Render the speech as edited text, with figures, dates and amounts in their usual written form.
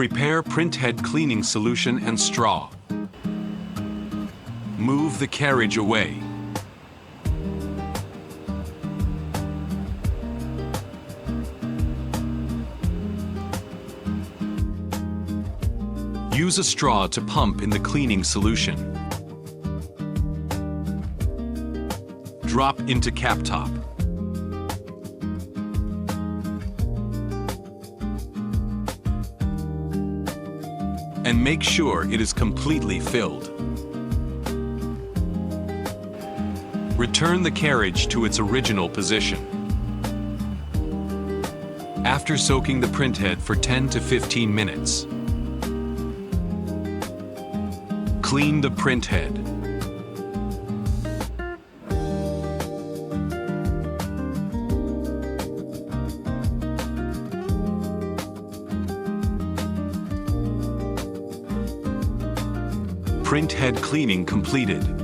Prepare printhead cleaning solution and straw. Move the carriage away. Use a straw to pump in the cleaning solution. Drop into cap top. And make sure it is completely filled. Return the carriage to its original position. After soaking the printhead for 10 to 15 minutes, clean the printhead. Printhead cleaning completed.